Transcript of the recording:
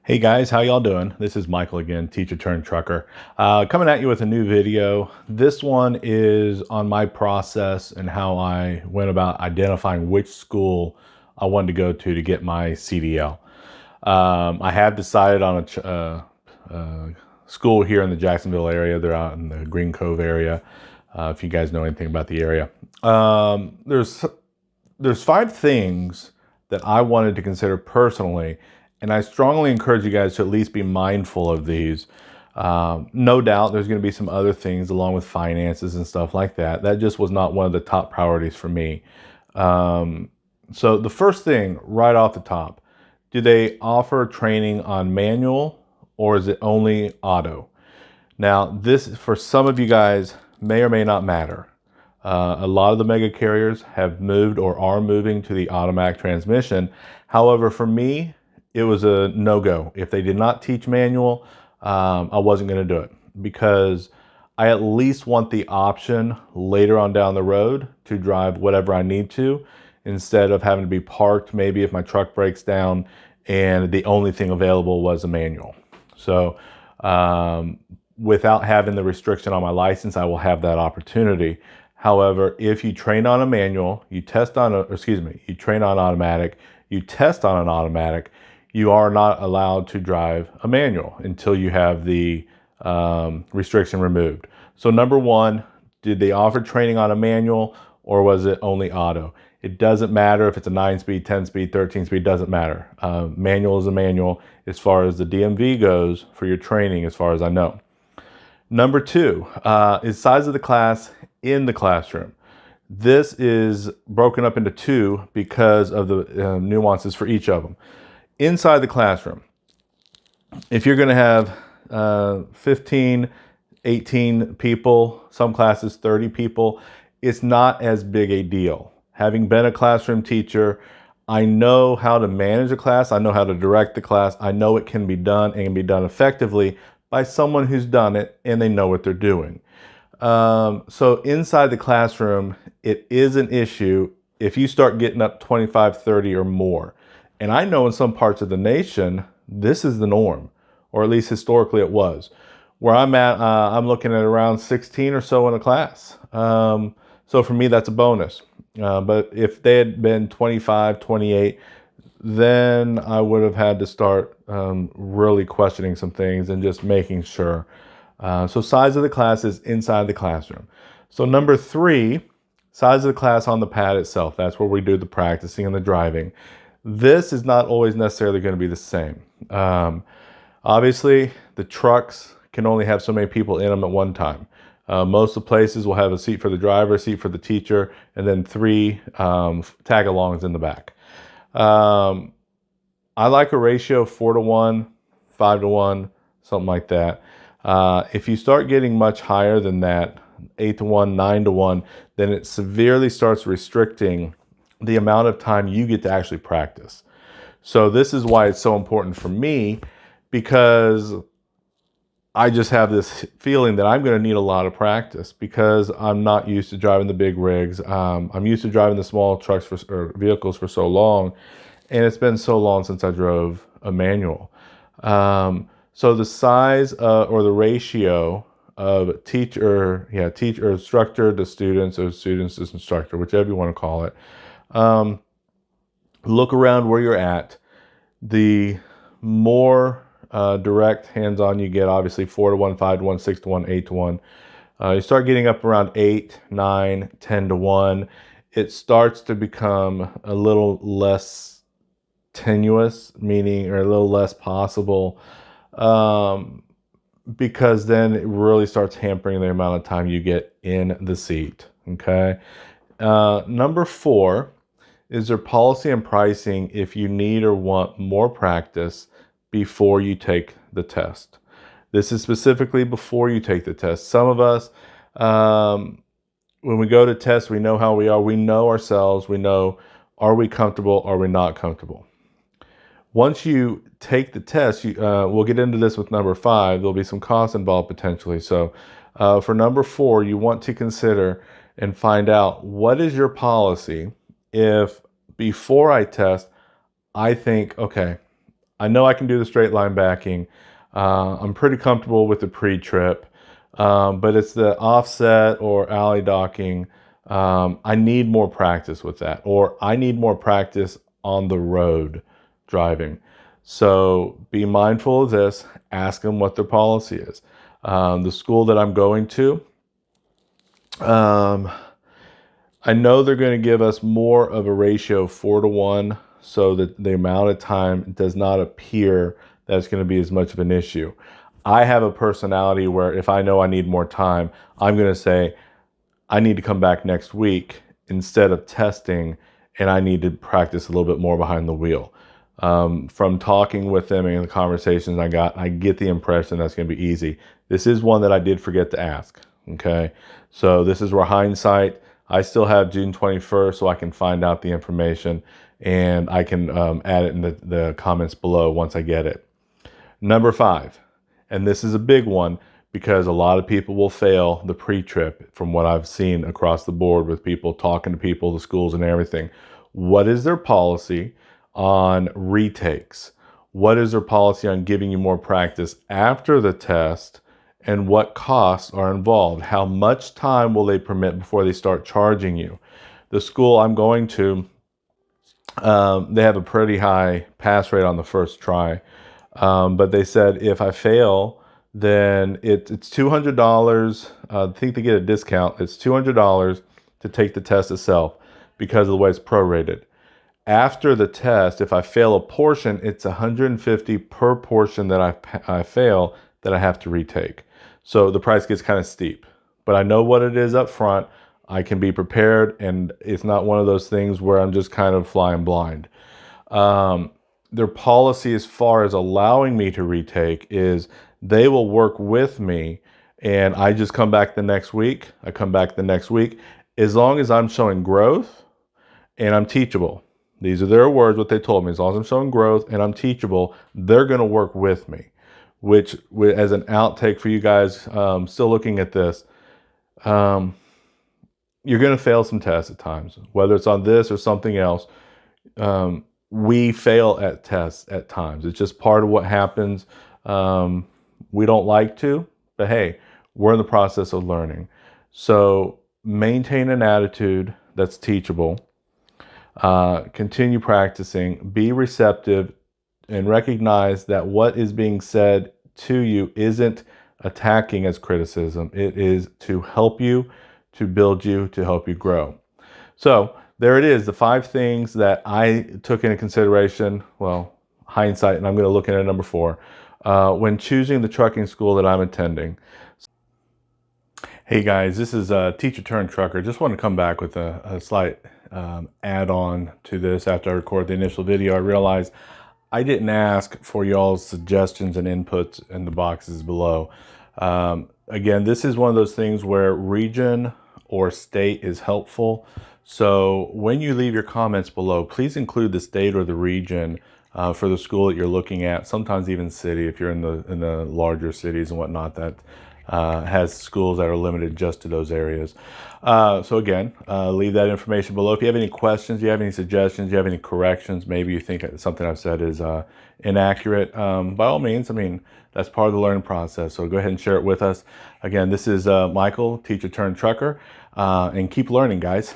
Hey guys, how y'all doing? This is Michael again, teacher turned trucker. Coming at you with a new video. This one is on my process and how I went about identifying which school I wanted to go to get my CDL. I have decided on a school here in the Jacksonville area. They're out in the Green Cove area. If you guys know anything about the area, there's five things that I wanted to consider personally, and I strongly encourage you guys to at least be mindful of these. No doubt there's going to be some other things along with finances and stuff like that. That just was not one of the top priorities for me. So the first thing right off the top, do they offer training on manual or is it only auto? Now, this for some of you guys may or may not matter. A lot of the mega carriers have moved or are moving to the automatic transmission. However, for me, it was a no-go. If they did not teach manual, I wasn't going to do it because I at least want the option later on down the road to drive whatever I need to instead of having to be parked maybe if my truck breaks down and the only thing available was a manual. So without having the restriction on my license, I will have that opportunity. However, if you train on a manual, you train on automatic, you test on an automatic, you are not allowed to drive a manual until you have the restriction removed. So number one, did they offer training on a manual or was it only auto? It doesn't matter if it's a 9-speed, 10-speed, 13-speed, doesn't matter. Manual is a manual as far as the DMV goes for your training, as far as I know. Number two is size of the class in the classroom. This is broken up into two because of the nuances for each of them. Inside the classroom, if you're going to have 15, 18 people, some classes 30 people, it's not as big a deal. Having been a classroom teacher, I know how to manage a class. I know how to direct the class. I know it can be done and can be done effectively by someone who's done it and they know what they're doing. So inside the classroom, it is an issue if you start getting up 25, 30 or more. And I know in some parts of the nation, this is the norm, or at least historically it was. Where I'm at, I'm looking at around 16 or so in a class. So for me, that's a bonus. But if they had been 25, 28, then I would have had to start really questioning some things and just making sure. So size of the class is inside the classroom. So number three, size of the class on the pad itself. That's where we do the practicing and the driving. This is not always necessarily going to be the same. Obviously, the trucks can only have so many people in them at one time. Most of the places will have a seat for the driver, a seat for the teacher, and then three tag-alongs in the back. I like a ratio 4-to-1, 5-to-1, something like that. If you start getting much higher than that, 8-to-1, 9-to-1, then it severely starts restricting the amount of time you get to actually practice. So this is why it's so important for me, because I just have this feeling that I'm going to need a lot of practice because I'm not used to driving the big rigs. I'm used to driving the small trucks or vehicles for so long, and it's been so long since I drove a manual. So the size or the ratio of teacher instructor to students or students to instructor, whichever you want to call it. Look around where you're at. The more direct hands-on you get, obviously 4-to-1, 5-to-1, 6-to-1, 8-to-1. You start getting up around 8, 9, 10-to-1. It starts to become a little less tenuous, meaning or a little less possible, because then it really starts hampering the amount of time you get in the seat. Okay. Number four is there policy and pricing if you need or want more practice before you take the test. This is specifically before you take the test. Some of us, when we go to test, we know how we are. We know ourselves. We know, are we comfortable? Are we not comfortable? Once you take the test, we'll get into this with number 5. There'll be some costs involved potentially. So for number 4, you want to consider and find out what is your policy if before I test, I think, okay, I know I can do the straight line backing. I'm pretty comfortable with the pre-trip, but it's the offset or alley docking. I need more practice with that, or I need more practice on the road driving. So be mindful of this. Ask them what their policy is. The school that I'm going to, I know they're going to give us more of a ratio 4-to-1, so that the amount of time does not appear that it's going to be as much of an issue. I have a personality where if I know I need more time, I'm going to say, I need to come back next week instead of testing, and I need to practice a little bit more behind the wheel. From talking with them and the conversations I get the impression that's going to be easy. This is one that I did forget to ask. Okay, so this is where hindsight. I still have June 21st, so I can find out the information, and I can add it in the comments below once I get it. Number 5, and this is a big one because a lot of people will fail the pre-trip from what I've seen across the board with people talking to people, the schools and everything. What is their policy on retakes? What is their policy on giving you more practice after the test? And what costs are involved? How much time will they permit before they start charging you? The school I'm going to, they have a pretty high pass rate on the first try. But they said if I fail, then it's $200. I think they get a discount. It's $200 to take the test itself because of the way it's prorated. After the test, if I fail a portion, it's $150 per portion that I fail that I have to retake. So the price gets kind of steep, but I know what it is up front. I can be prepared, and it's not one of those things where I'm just kind of flying blind. Their policy as far as allowing me to retake is they will work with me, and I just come back the next week. I come back the next week as long as I'm showing growth and I'm teachable. These are their words, what they told me. As long as I'm showing growth and I'm teachable, they're going to work with me. Which, as an outtake for you guys still looking at this, you're going to fail some tests at times, whether it's on this or something else. We fail at tests at times. It's just part of what happens. We don't like to, but hey, we're in the process of learning. So maintain an attitude that's teachable. Continue practicing. Be receptive, and recognize that what is being said to you isn't attacking as criticism. It is to help you, to build you, to help you grow. So there it is, the 5 things that I took into consideration, well, hindsight, and I'm going to look at number 4, when choosing the trucking school that I'm attending. Hey guys, this is Teacher Turned Trucker. Just want to come back with a slight add-on to this. After I recorded the initial video, I realized I didn't ask for y'all's suggestions and inputs in the boxes below. Again, this is one of those things where region or state is helpful. So when you leave your comments below, please include the state or the region for the school that you're looking at. Sometimes even city, if you're in the larger cities and whatnot, that has schools that are limited just to those areas. So again, leave that information below. If you have any questions, you have any suggestions, you have any corrections, maybe you think something I've said is inaccurate, by all means, I mean, that's part of the learning process. So go ahead and share it with us. Again, this is Michael, Teacher Turned Trucker, and keep learning, guys.